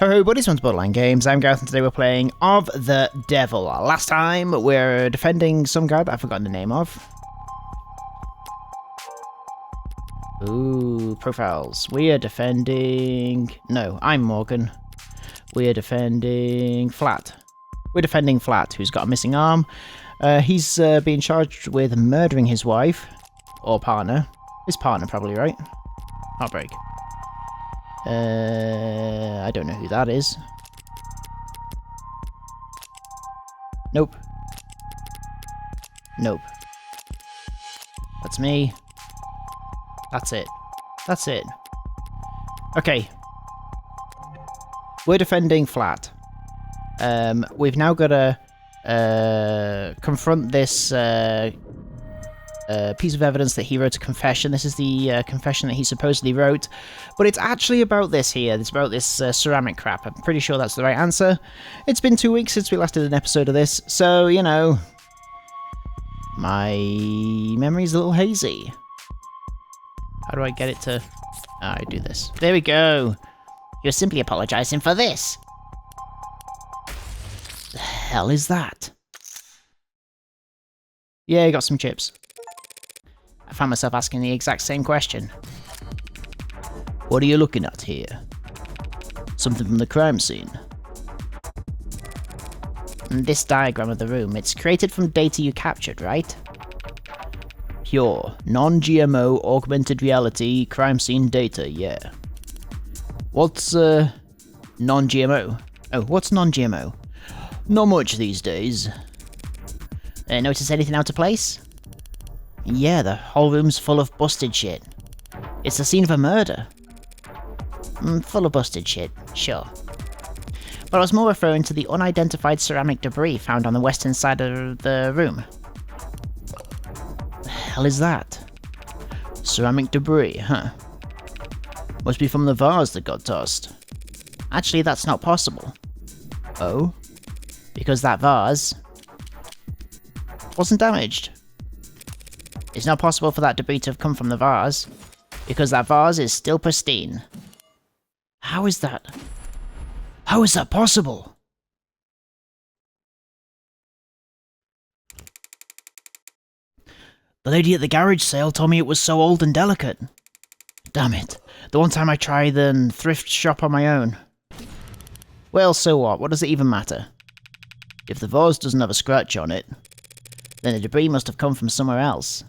Ho buddies, welcome to Borderline Games. I'm Gareth and today we're playing Of the Devil. Last time we're defending some guy that I've forgotten the name of. Ooh, profiles. We are defending... No, I'm Morgan. We are defending Flat. We're defending Flat, who's got a missing arm. He's being charged with murdering his wife. Or partner. His partner, probably, right? Heartbreak. I don't know who that is. Nope. Nope. That's me. That's it. That's it. Okay. We're defending Flat. We've now got to confront this piece of evidence that he wrote a confession. This is the confession that he supposedly wrote, but it's actually about this here. It's about this ceramic crap. I'm pretty sure that's the right answer. It's been 2 weeks since we last did an episode of this, so, you know, my memory's a little hazy. How do I get it to... I do this. There we go. You're simply apologizing for this. The hell is that? Yeah, got some chips. I found myself asking the exact same question. What are you looking at here? Something from the crime scene? And this diagram of the room, it's created from data you captured, right? Pure, non-GMO, augmented reality, crime scene data, yeah. What's, non-GMO? Oh, what's non-GMO? Not much these days. Notice anything out of place? Yeah, the whole room's full of busted shit. It's the scene of a murder. Full of busted shit, sure. But I was more referring to the unidentified ceramic debris found on the western side of the room. The hell is that? Ceramic debris, huh? Must be from the vase that got tossed. Actually, that's not possible. Oh? Because that vase wasn't damaged. It's not possible for that debris to have come from the vase, because that vase is still pristine. How is that? How is that possible? The lady at the garage sale told me it was so old and delicate. Damn it. The one time I tried the thrift shop on my own. Well, so what? What does it even matter? If the vase doesn't have a scratch on it, then the debris must have come from somewhere else.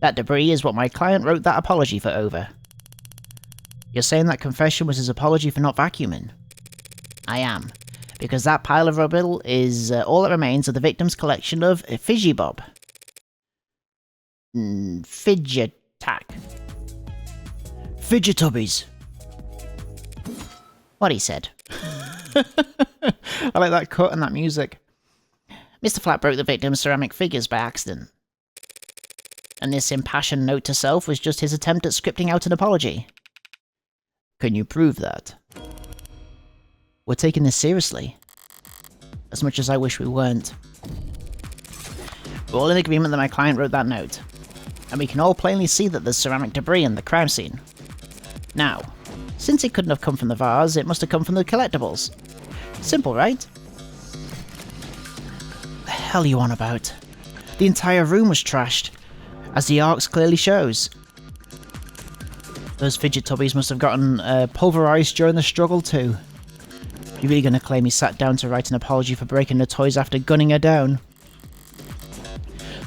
That debris is what my client wrote that apology for over. You're saying that confession was his apology for not vacuuming? I am, because that pile of rubble is all that remains of the victim's collection of Figibob. Fidgetac. Fidgetubbies. What he said. I like that cut and that music. Mr. Flat broke the victim's ceramic figures by accident. And this impassioned note to self was just his attempt at scripting out an apology. Can you prove that? We're taking this seriously. As much as I wish we weren't. We're all in agreement that my client wrote that note. And we can all plainly see that there's ceramic debris in the crime scene. Now, since it couldn't have come from the vase, it must have come from the collectibles. Simple, right? The hell are you on about? The entire room was trashed, as the arcs clearly shows. Those Fidgetubbies must have gotten pulverized during the struggle too. You really gonna claim he sat down to write an apology for breaking the toys after gunning her down?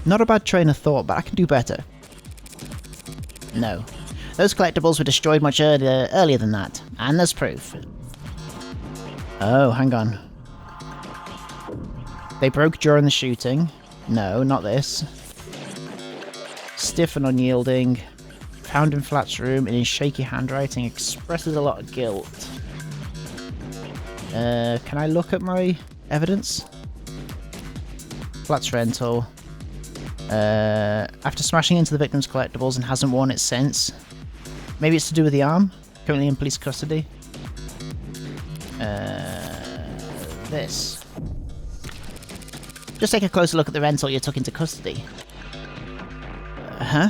Not a bad train of thought, but I can do better. No. Those collectibles were destroyed much earlier than that, and there's proof. Oh, hang on. They broke during the shooting. No, not this. Stiff and unyielding. Found in Flat's room in his shaky handwriting expresses a lot of guilt. Can I look at my evidence? Flat's rental. After smashing into the victim's collectibles and hasn't worn it since. Maybe it's to do with the arm? Currently in police custody. This. Just take a closer look at the rental you took into custody. Huh?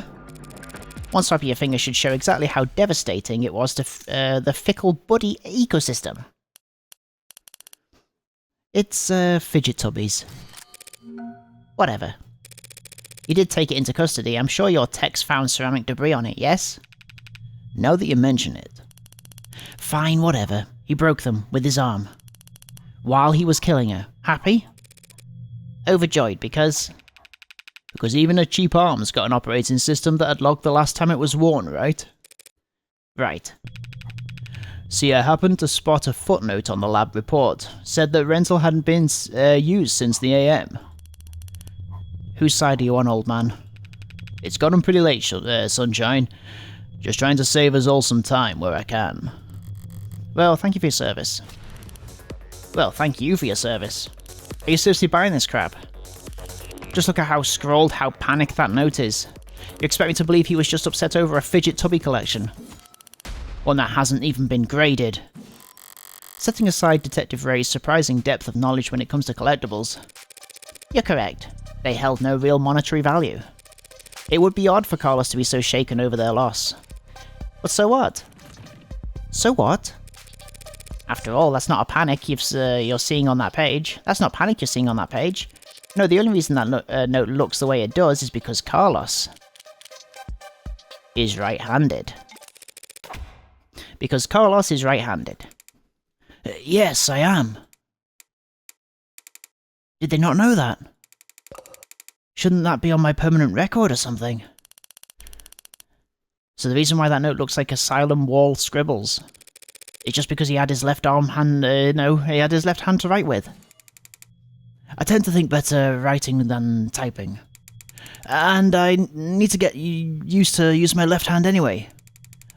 One swipe of your finger should show exactly how devastating it was to the fickle buddy ecosystem. It's, fidget tubbies. Whatever. You did take it into custody. I'm sure your techs found ceramic debris on it, yes? Now that you mention it. Fine, whatever. He broke them with his arm. While he was killing her. Happy? Overjoyed, because even a cheap arm's got an operating system that had logged the last time it was worn, right? Right. See, I happened to spot a footnote on the lab report. Said that rental hadn't been used since the AM. Whose side are you on, old man? It's gotten pretty late, Sunshine. Just trying to save us all some time where I can. Well, thank you for your service. Well, thank you for your service. Are you seriously buying this crap? Just look at how scrolled, how panicked that note is. You expect me to believe he was just upset over a fidget tubby collection? One that hasn't even been graded. Setting aside Detective Ray's surprising depth of knowledge when it comes to collectibles, you're correct. They held no real monetary value. It would be odd for Carlos to be so shaken over their loss. But so what? So what? After all, that's not a panic you're seeing on that page. That's not panic you're seeing on that page. No, the only reason that note looks the way it does is because Carlos is right-handed. Because Carlos is right-handed. Yes, I am. Did they not know that? Shouldn't that be on my permanent record or something? So the reason why that note looks like asylum wall scribbles is just because he had his left hand to write with. I tend to think better writing than typing. And I need to get used to use my left hand anyway.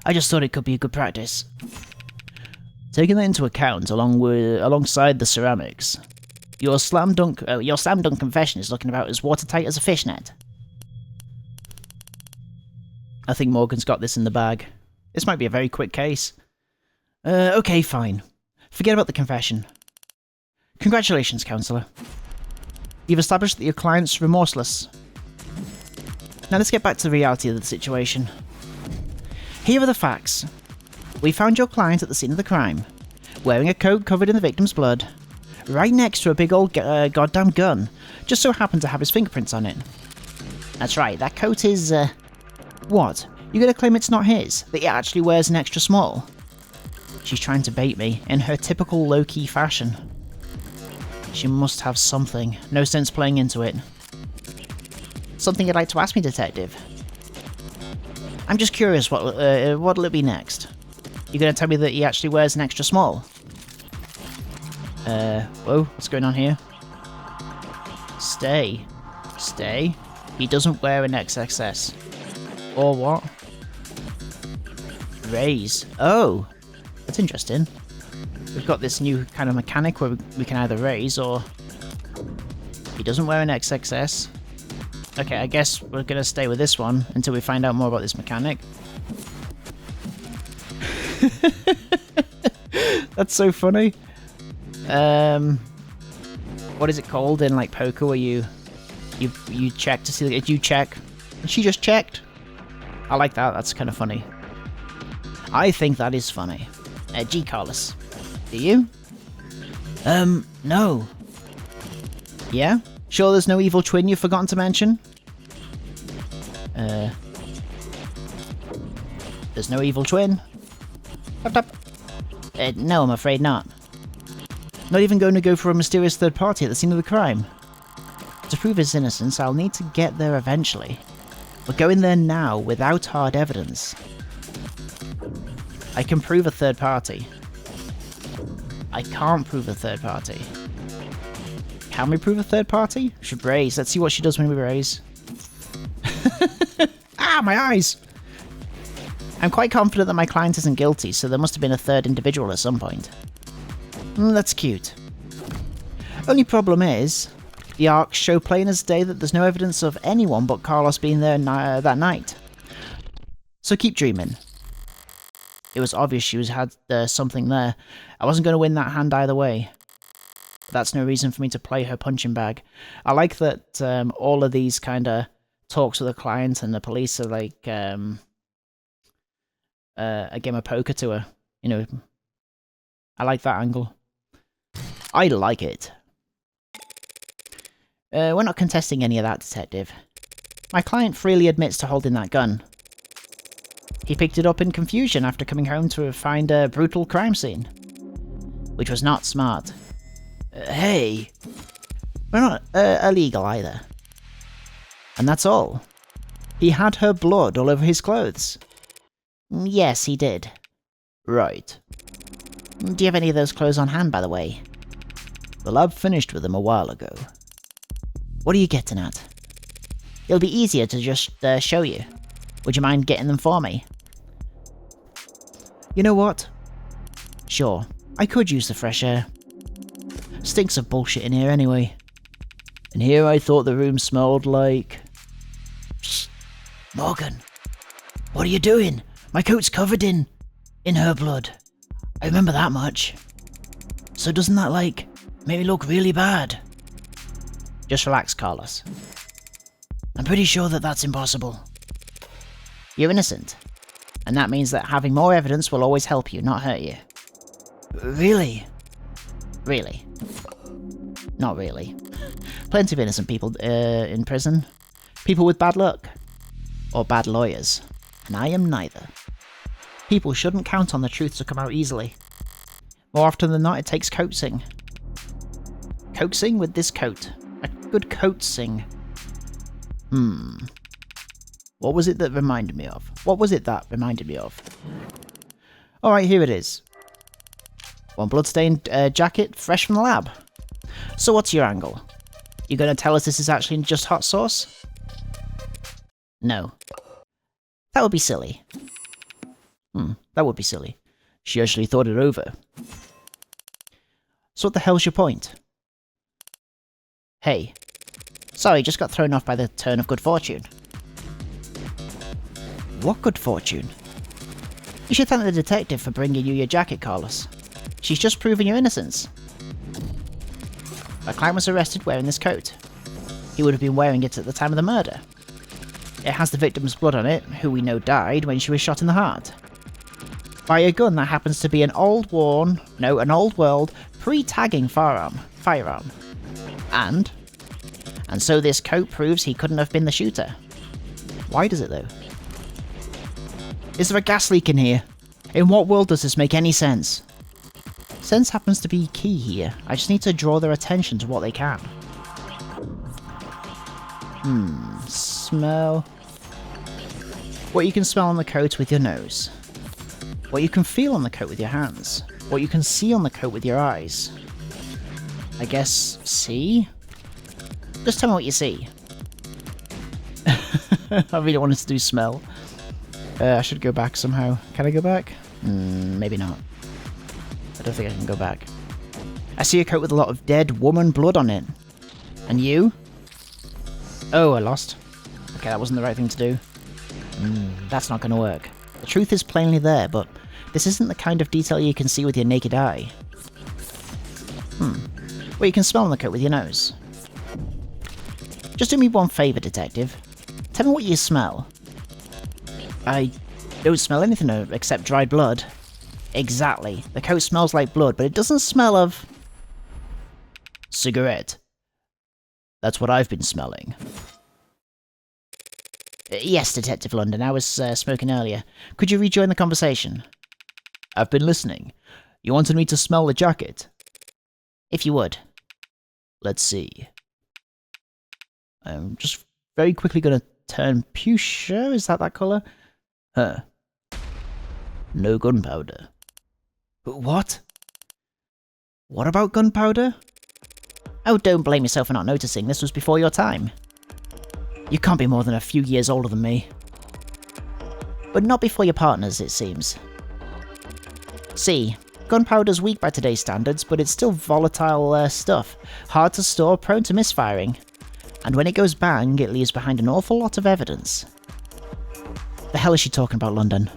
I just thought it could be a good practice. Taking that into account, alongside the ceramics, your slam dunk confession is looking about as watertight as a fishnet. I think Morgan's got this in the bag. This might be a very quick case. Okay, fine. Forget about the confession. Congratulations, Counselor. You've established that your client's remorseless. Now let's get back to the reality of the situation. Here are the facts. We found your client at the scene of the crime, wearing a coat covered in the victim's blood, right next to a big old goddamn gun, just so happened to have his fingerprints on it. That's right, that coat is, What? You gonna claim it's not his? That he actually wears an extra small? She's trying to bait me, in her typical low-key fashion. She must have something. No sense playing into it. Something you'd like to ask me, Detective? I'm just curious, what'll it be next? You gonna tell me that he actually wears an extra small? Whoa, what's going on here? Stay. Stay? He doesn't wear an XXS. Or what? Raise. Oh! That's interesting. We've got this new kind of mechanic where we can either raise or... He doesn't wear an XXS. Okay, I guess we're gonna stay with this one until we find out more about this mechanic. That's so funny. What is it called in like poker where you check to see if you check? And she just checked. I like that. That's kind of funny. I think that is funny. G. Carlos. Do you? No. Yeah? Sure there's no evil twin you've forgotten to mention? There's no evil twin? No, I'm afraid not. Not even going to go for a mysterious third party at the scene of the crime. To prove his innocence, I'll need to get there eventually. But going there now, without hard evidence. I can prove a third party. I can't prove a third party. Can we prove a third party? Should raise. Let's see what she does when we raise. Ah, my eyes! I'm quite confident that my client isn't guilty, so there must have been a third individual at some point. That's cute. Only problem is, the arcs show plain as day that there's no evidence of anyone but Carlos being there that night. So keep dreaming. It was obvious she had something there. I wasn't going to win that hand either way. But that's no reason for me to play her punching bag. I like that all of these kind of talks with the client and the police are like a game of poker to her. You know, I like that angle. I like it. We're not contesting any of that, Detective. My client freely admits to holding that gun. He picked it up in confusion after coming home to find a brutal crime scene. Which was not smart. Hey! We're not illegal either. And that's all. He had her blood all over his clothes. Yes, he did. Right. Do you have any of those clothes on hand, by the way? The lab finished with them a while ago. What are you getting at? It'll be easier to just show you. Would you mind getting them for me? You know what? Sure, I could use the fresh air. Stinks of bullshit in here anyway. And here I thought the room smelled like... Psst. Morgan, what are you doing? My coat's covered in her blood. I remember that much. So doesn't that, like, make me look really bad? Just relax, Carlos. I'm pretty sure that that's impossible. You're innocent. And that means that having more evidence will always help you, not hurt you. Really? Really. Not really. Plenty of innocent people in prison. People with bad luck. Or bad lawyers. And I am neither. People shouldn't count on the truth to come out easily. More often than not, it takes coaxing. Coaxing with this coat. A good coaxing. What was it that reminded me of? Alright, here it is. One bloodstained jacket, fresh from the lab. So what's your angle? You gonna tell us this is actually just hot sauce? No. That would be silly. That would be silly. She actually thought it over. So what the hell's your point? Hey. Sorry, just got thrown off by the turn of good fortune. What good fortune? You should thank the detective for bringing you your jacket, Carlos. She's just proven your innocence. A client was arrested wearing this coat. He would have been wearing it at the time of the murder. It has the victim's blood on it, who we know died when she was shot in the heart. By a gun that happens to be an old world, pre-tagging firearm. And so this coat proves he couldn't have been the shooter. Why does it though? Is there a gas leak in here? In what world does this make any sense? Sense happens to be key here. I just need to draw their attention to what they can. Smell. What you can smell on the coat with your nose. What you can feel on the coat with your hands. What you can see on the coat with your eyes. I guess see? Just tell me what you see. I really wanted to do smell. I should go back somehow. Can I go back? Maybe not. I don't think I can go back. I see a coat with a lot of dead woman blood on it. And you? Oh, I lost. Okay, that wasn't the right thing to do. That's not going to work. The truth is plainly there, but this isn't the kind of detail you can see with your naked eye. Well, you can smell on the coat with your nose. Just do me one favour, detective. Tell me what you smell. I don't smell anything except dried blood. Exactly. The coat smells like blood, but it doesn't smell of... cigarette. That's what I've been smelling. Yes, Detective London, I was smoking earlier. Could you rejoin the conversation? I've been listening. You wanted me to smell the jacket? If you would. Let's see. I'm just very quickly going to turn fuchsia. Is that colour? Huh. No gunpowder. What? What about gunpowder? Oh, don't blame yourself for not noticing. This was before your time. You can't be more than a few years older than me. But not before your partners, it seems. See, gunpowder's weak by today's standards, but it's still volatile stuff. Hard to store, prone to misfiring. And when it goes bang, it leaves behind an awful lot of evidence. The hell is she talking about, London?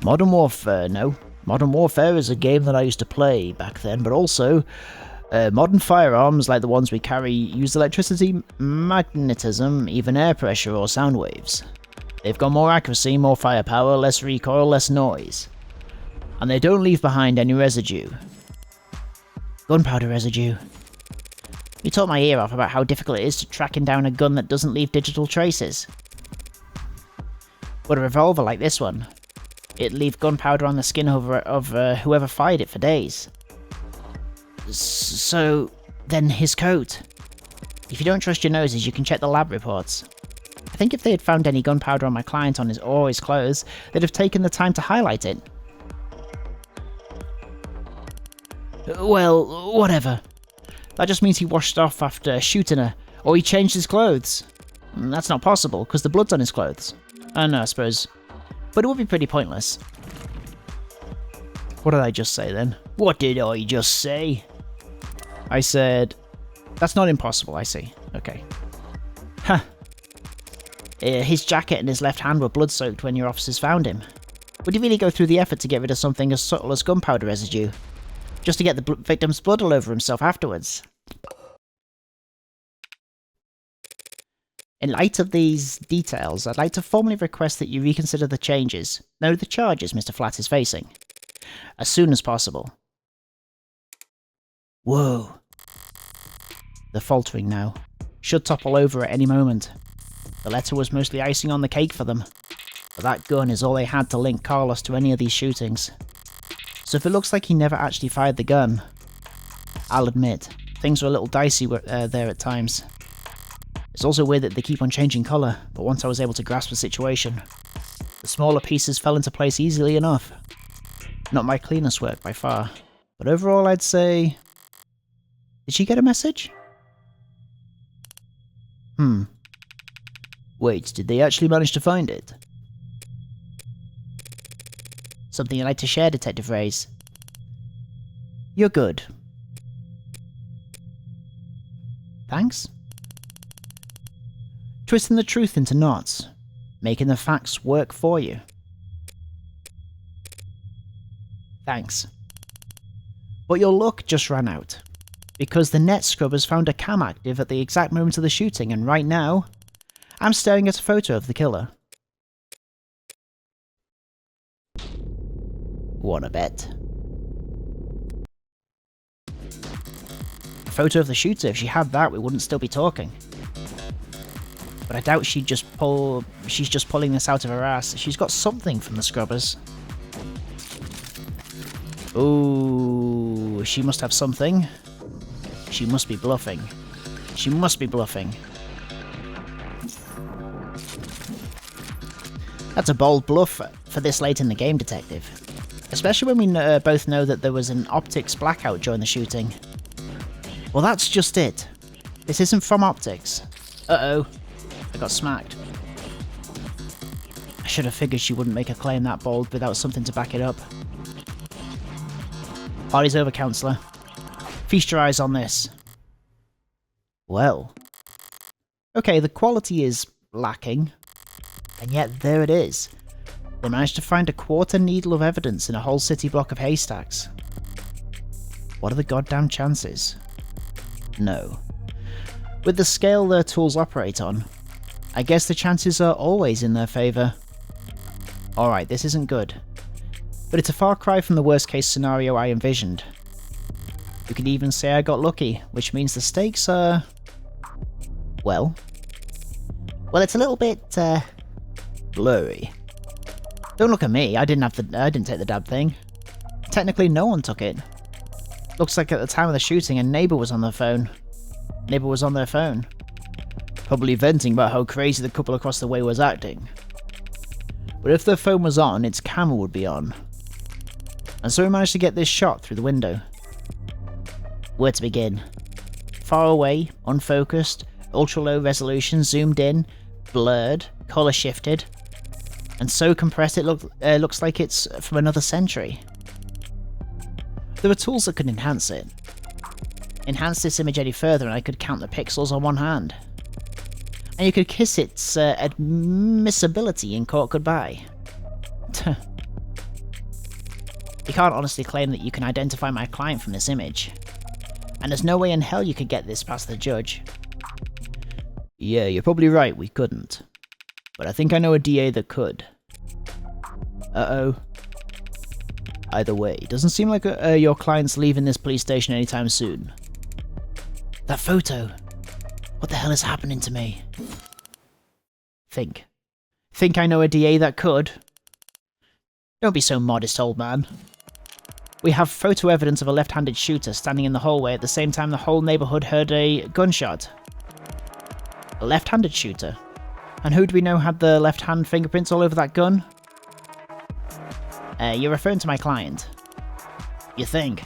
Modern Warfare, no. Modern Warfare is a game that I used to play back then, but also modern firearms like the ones we carry use electricity, magnetism, even air pressure or sound waves. They've got more accuracy, more firepower, less recoil, less noise. And they don't leave behind any residue. Gunpowder residue. You taught my ear off about how difficult it is to tracking down a gun that doesn't leave digital traces. But a revolver like this one, it'd leave gunpowder on the skin of whoever fired it for days. So, then his coat. If you don't trust your noses, you can check the lab reports. I think if they had found any gunpowder on my client or his clothes, they'd have taken the time to highlight it. Well, whatever. That just means he washed off after shooting her, or he changed his clothes. That's not possible, because the blood's on his clothes. No, I suppose. But it would be pretty pointless. What did I just say then? What did I just say? I said... That's not impossible, I see. Okay. Huh. His jacket and his left hand were blood-soaked when your officers found him. Would he really go through the effort to get rid of something as subtle as gunpowder residue? Just to get the victim's blood all over himself afterwards? In light of these details, I'd like to formally request that you reconsider the changes, no, the charges Mr. Flat is facing, as soon as possible. Whoa. They're faltering now. Should topple over at any moment. The letter was mostly icing on the cake for them, but that gun is all they had to link Carlos to any of these shootings. So if it looks like he never actually fired the gun, I'll admit, things were a little dicey there at times. It's also weird that they keep on changing colour, but once I was able to grasp the situation, the smaller pieces fell into place easily enough. Not my cleanest work by far, but overall I'd say... Did she get a message? Wait, did they actually manage to find it? Something you'd like to share, Detective Reyes? You're good. Thanks? Twisting the truth into knots, making the facts work for you. Thanks. But your luck just ran out, because the net scrubbers found a cam active at the exact moment of the shooting, and right now, I'm staring at a photo of the killer. Wanna bet? A photo of the shooter. If she had that, we wouldn't still be talking. But I doubt she's just pulling this out of her ass. She's got something from the scrubbers. Ooh, she must have something. She must be bluffing. She must be bluffing. That's a bold bluff for this late in the game, Detective. Especially when we both know that there was an optics blackout during the shooting. Well, that's just it. This isn't from optics. Uh-oh. I got smacked. I should have figured she wouldn't make a claim that bold without something to back it up. Party's over, Counselor. Feast your eyes on this. Well. Okay, the quality is lacking. And yet, there it is. They managed to find a quarter needle of evidence in a whole city block of haystacks. What are the goddamn chances? No. With the scale their tools operate on, I guess the chances are always in their favour. Alright, this isn't good. But it's a far cry from the worst case scenario I envisioned. You could even say I got lucky, which means the stakes are... Well, it's a little bit, blurry. Don't look at me, I didn't take the dab thing. Technically no one took it. Looks like at the time of the shooting a neighbour was on their phone. Probably venting about how crazy the couple across the way was acting. But if their phone was on, its camera would be on. And so we managed to get this shot through the window. Where to begin? Far away, unfocused, ultra low resolution, zoomed in, blurred, colour shifted, and so compressed it looks like it's from another century. There are tools that could enhance it. Enhance this image any further and I could count the pixels on one hand. And you could kiss its admissibility in court goodbye. You can't honestly claim that you can identify my client from this image. And there's no way in hell you could get this past the judge. Yeah, you're probably right, we couldn't. but I think I know a DA that could. Uh-oh. Either way, it doesn't seem like your client's leaving this police station anytime soon. That photo! What the hell is happening to me? Think. Think I know a DA that could? Don't be so modest, old man. We have photo evidence of a left-handed shooter standing in the hallway at the same time the whole neighborhood heard a gunshot. A left-handed shooter? And who do we know had the left-hand fingerprints all over that gun? You're referring to my client. You think?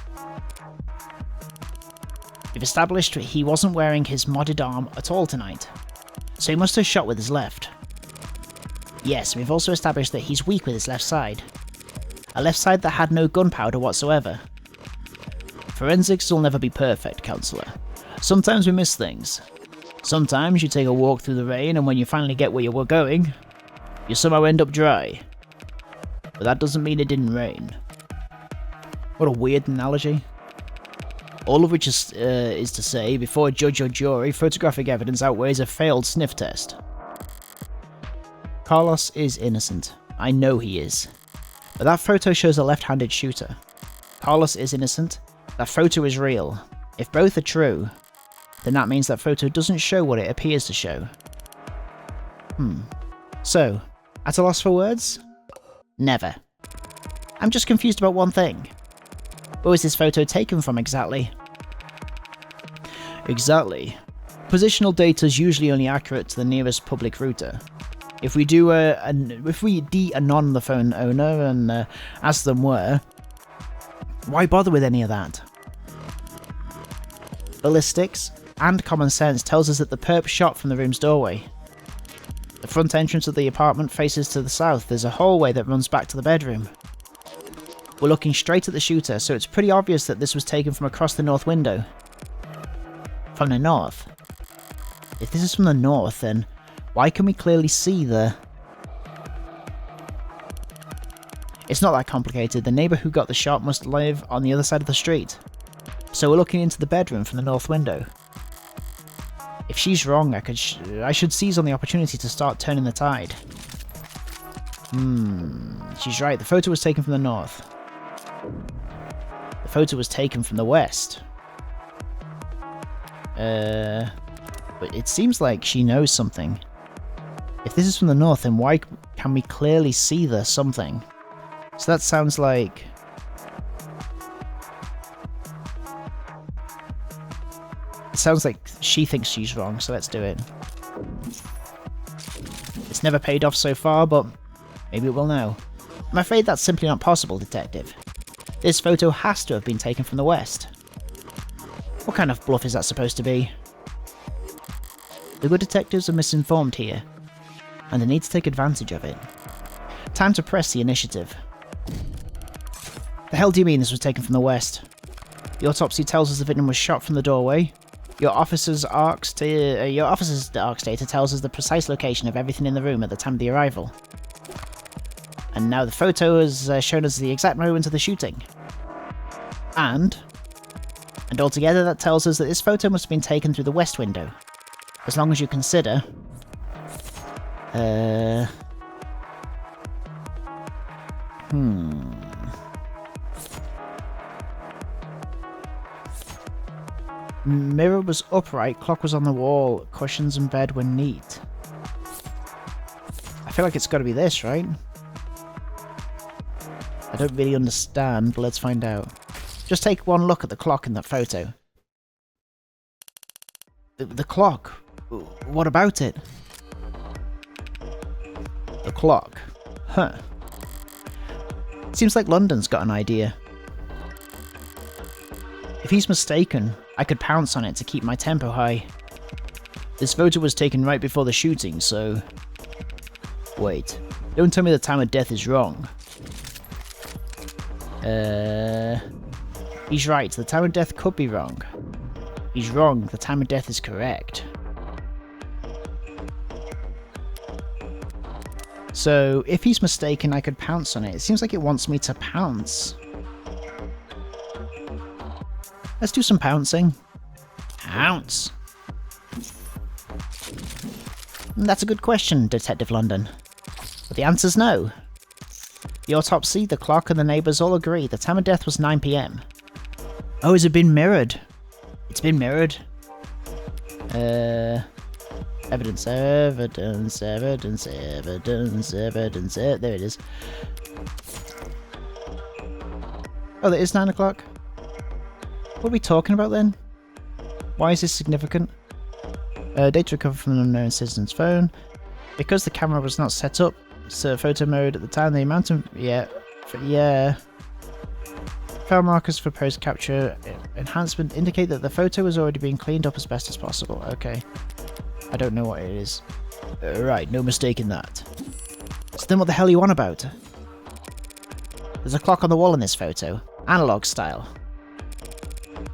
We've established he wasn't wearing his modded arm at all tonight, so he must have shot with his left. Yes, we've also established that he's weak with his left side. A left side that had no gunpowder whatsoever. Forensics will never be perfect, Counselor. Sometimes we miss things. Sometimes you take a walk through the rain and when you finally get where you were going, you somehow end up dry. But that doesn't mean it didn't rain. What a weird analogy. All of which is to say, before a judge or jury, photographic evidence outweighs a failed sniff test. Carlos is innocent. I know he is. But that photo shows a left-handed shooter. Carlos is innocent. That photo is real. If both are true, then that means that photo doesn't show what it appears to show. So, at a loss for words? Never. I'm just confused about one thing. Where was this photo taken from exactly? Exactly. Positional data is usually only accurate to the nearest public router. If we de-anon the phone owner and ask them where, why bother with any of that? Ballistics and common sense tells us that the perp shot from the room's doorway. The front entrance of the apartment faces to the south. There's a hallway that runs back to the bedroom. We're looking straight at the shooter, so it's pretty obvious that this was taken from across the north window. From the north? If this is from the north, then why can we clearly see the... It's not that complicated. The neighbour who got the shot must live on the other side of the street. So we're looking into the bedroom from the north window. If she's wrong, I should seize on the opportunity to start turning the tide. She's right. The photo was taken from the north. The photo was taken from the west. But it seems like she knows something. If this is from the north, then why can we clearly see the something? So that sounds like... It sounds like she thinks she's wrong, so let's do it. It's never paid off so far, but maybe it will now. I'm afraid that's simply not possible, Detective. This photo has to have been taken from the west. What kind of bluff is that supposed to be? The good detectives are misinformed here, and they need to take advantage of it. Time to press the initiative. The hell do you mean this was taken from the west? The autopsy tells us the victim was shot from the doorway. Your officer's ARCS data tells us the precise location of everything in the room at the time of the arrival. And now the photo has shown us the exact moment of the shooting. And altogether that tells us that this photo must have been taken through the west window. As long as you consider... Mirror was upright, clock was on the wall, cushions and bed were neat. I feel like it's got to be this, right? I don't really understand, but let's find out. Just take one look at the clock in that photo. The clock? What about it? The clock. Huh. Seems like London's got an idea. If he's mistaken, I could pounce on it to keep my tempo high. This photo was taken right before the shooting, so... Wait, don't tell me the time of death is wrong. He's right, the time of death could be wrong. He's wrong, the time of death is correct. So, if he's mistaken, I could pounce on it. It seems like it wants me to pounce. Let's do some pouncing. Pounce! That's a good question, Detective London. But the answer's no. The autopsy, the clock, and the neighbours all agree the time of death was 9 PM. Oh, has it been mirrored? It's been mirrored. Evidence. There it is. Oh, that is 9 o'clock? What are we talking about then? Why is this significant? Data recovered from an unknown citizen's phone. Because the camera was not set up, so photo mode at the time, the amount of... Yeah. File markers for post-capture enhancement indicate that the photo was already being cleaned up as best as possible. Okay. I don't know what it is. Right, no mistake in that. So then what the hell are you on about? There's a clock on the wall in this photo. Analog style.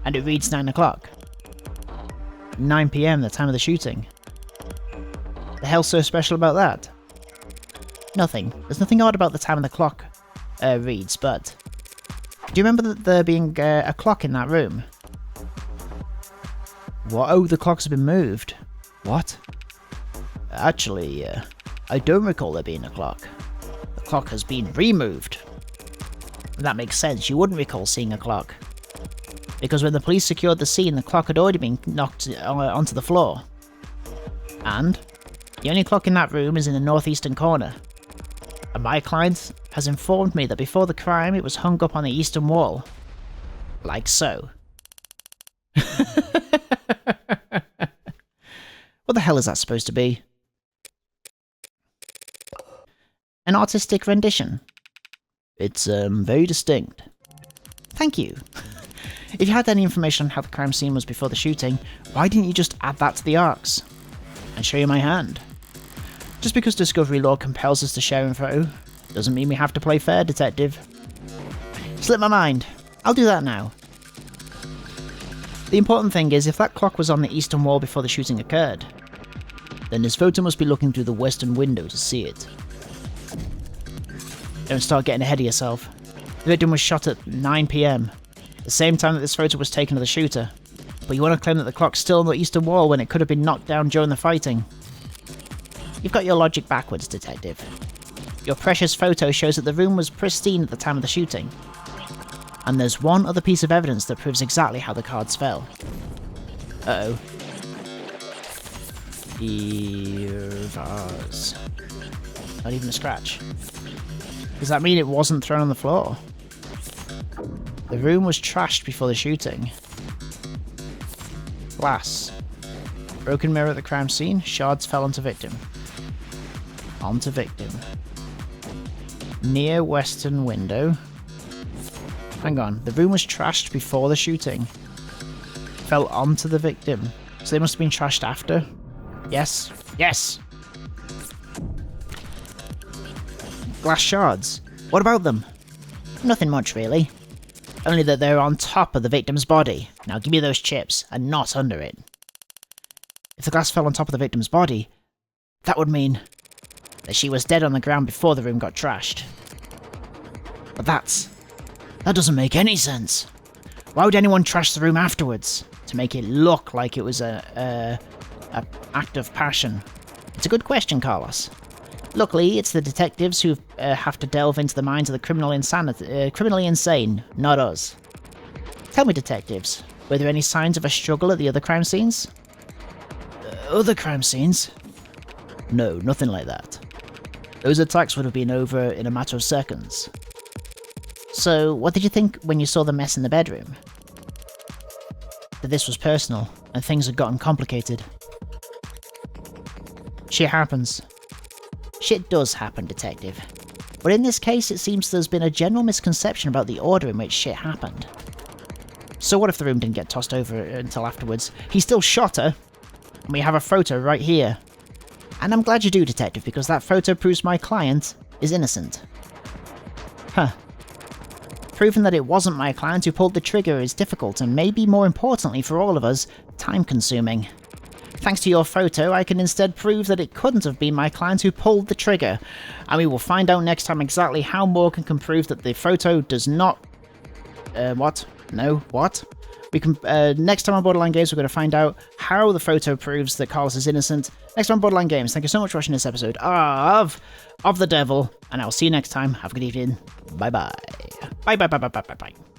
And it reads 9 o'clock. 9 PM, the time of the shooting. The hell's so special about that? Nothing. There's nothing odd about the time of the clock reads, but... Do you remember there being a clock in that room? What? Oh, the clock's been moved. What? Actually, I don't recall there being a clock. The clock has been removed. That makes sense, you wouldn't recall seeing a clock. Because when the police secured the scene, the clock had already been knocked onto the floor. And the only clock in that room is in the northeastern corner. And my client has informed me that before the crime it was hung up on the eastern wall. Like so. What the hell is that supposed to be? An artistic rendition. It's, very distinct. Thank you. If you had any information on how the crime scene was before the shooting, why didn't you just add that to the arcs? And show you my hand. Just because discovery law compels us to share info, doesn't mean we have to play fair, Detective. Slip my mind. I'll do that now. The important thing is, if that clock was on the eastern wall before the shooting occurred, then this photo must be looking through the western window to see it. Don't start getting ahead of yourself. The victim was shot at 9 PM, the same time that this photo was taken of the shooter. But you want to claim that the clock's still on the eastern wall when it could have been knocked down during the fighting. You've got your logic backwards, Detective. Your precious photo shows that the room was pristine at the time of the shooting. And there's one other piece of evidence that proves exactly how the cards fell. Uh-oh. Ear vase. Not even a scratch. Does that mean it wasn't thrown on the floor? The room was trashed before the shooting. Glass. Broken mirror at the crime scene. Shards fell onto victim. Onto victim. Near western window. Hang on. The room was trashed before the shooting. Fell onto the victim. So they must have been trashed after? Yes. Yes! Glass shards. What about them? Nothing much, really. Only that they're on top of the victim's body. Now give me those chips, and not under it. If the glass fell on top of the victim's body, that would mean that she was dead on the ground before the room got trashed. But that doesn't make any sense. Why would anyone trash the room afterwards? To make it look like it was a act of passion? It's a good question, Carlos. Luckily, it's the detectives who have to delve into the minds of the criminally insane, not us. Tell me, detectives, were there any signs of a struggle at the other crime scenes? Other crime scenes? No, nothing like that. Those attacks would have been over in a matter of seconds. So, what did you think when you saw the mess in the bedroom? That this was personal, and things had gotten complicated. Shit happens. Shit does happen, Detective. But in this case, it seems there's been a general misconception about the order in which shit happened. So what if the room didn't get tossed over until afterwards? He still shot her, and we have a photo right here. And I'm glad you do, Detective, because that photo proves my client is innocent. Huh. Proving that it wasn't my client who pulled the trigger is difficult, and maybe more importantly for all of us, time-consuming. Thanks to your photo, I can instead prove that it couldn't have been my client who pulled the trigger, and we will find out next time exactly how Morgan can prove that the photo does not... what? No, what? We can next time on Borderline Games, we're going to find out how the photo proves that Carlos is innocent. Next time on Borderline Games. Thank you so much for watching this episode of The Devil, and I'll see you next time. Have a good evening. Bye bye. Bye bye bye bye bye bye bye.